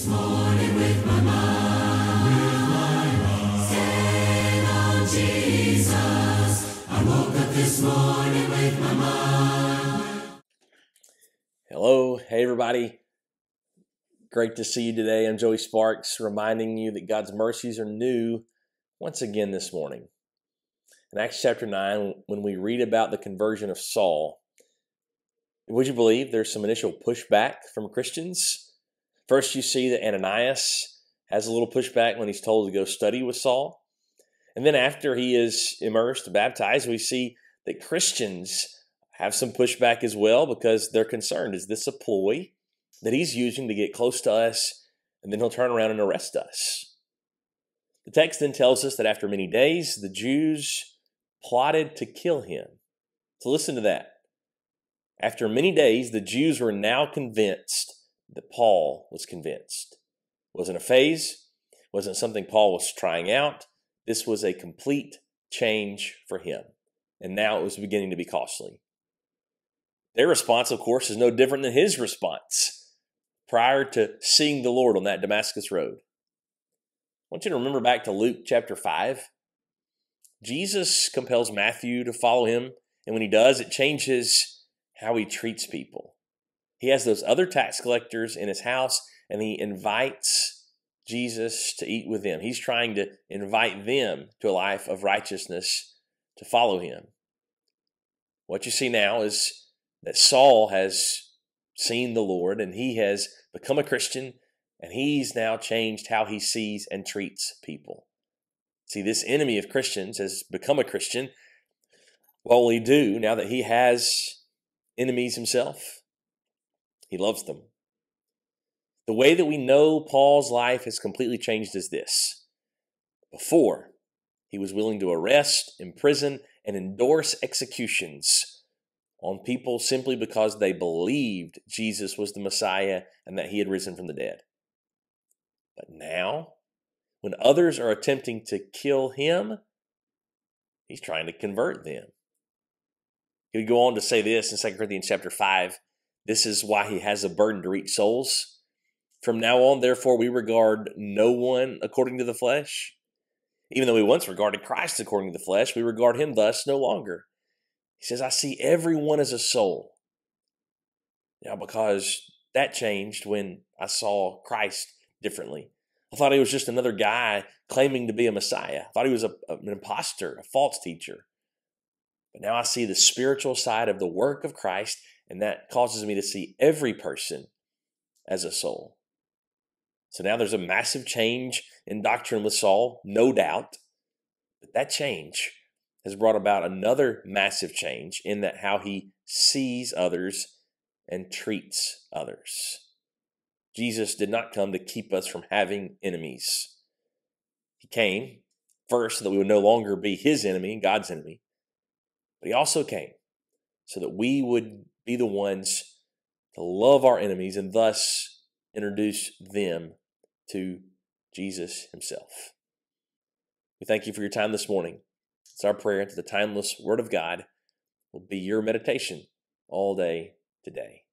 this morning with my mind. Staying on Jesus. I woke up this morning with my mind. Hello, hey everybody. Great to see you today. I'm Joey Sparks, reminding you that God's mercies are new once again this morning. In Acts chapter 9, when we read about the conversion of Saul, would you believe there's some initial pushback from Christians? First, you see that Ananias has a little pushback when he's told to go study with Saul. And then after he is immersed, baptized, we see that Christians have some pushback as well because they're concerned. Is this a ploy that he's using to get close to us, and then he'll turn around and arrest us? The text then tells us that after many days, the Jews plotted to kill him. So listen to that. After many days, the Jews were now convinced that Paul was convinced. It wasn't a phase. It wasn't something Paul was trying out. This was a complete change for him. And now it was beginning to be costly. Their response, of course, is no different than his response prior to seeing the Lord on that Damascus road. I want you to remember back to Luke chapter 5. Jesus compels Matthew to follow him, and when he does, it changes how he treats people. He has those other tax collectors in his house, and he invites Jesus to eat with them. He's trying to invite them to a life of righteousness to follow him. What you see now is that Saul has seen the Lord, and he has become a Christian, and he's now changed how he sees and treats people. See, this enemy of Christians has become a Christian. What will he do now that he has enemies himself? He loves them. The way that we know Paul's life has completely changed is this. Before, he was willing to arrest, imprison, and endorse executions on people simply because they believed Jesus was the Messiah and that he had risen from the dead. But now, when others are attempting to kill him, he's trying to convert them. He would go on to say this in 2 Corinthians chapter 5. This is why he has a burden to reach souls. From now on, therefore, we regard no one according to the flesh. Even though we once regarded Christ according to the flesh, we regard him thus no longer. He says, I see everyone as a soul. Now, because that changed when I saw Christ differently. I thought he was just another guy claiming to be a Messiah. I thought he was an imposter, a false teacher. But now I see the spiritual side of the work of Christ, and that causes me to see every person as a soul. So now there's a massive change in doctrine with Saul, no doubt. But that change has brought about another massive change in that how he sees others and treats others. Jesus did not come to keep us from having enemies. He came first so that we would no longer be his enemy, God's enemy. But he also came so that we would be the ones to love our enemies and thus introduce them to Jesus himself. We thank you for your time this morning. It's our prayer that the timeless Word of God will be your meditation all day today.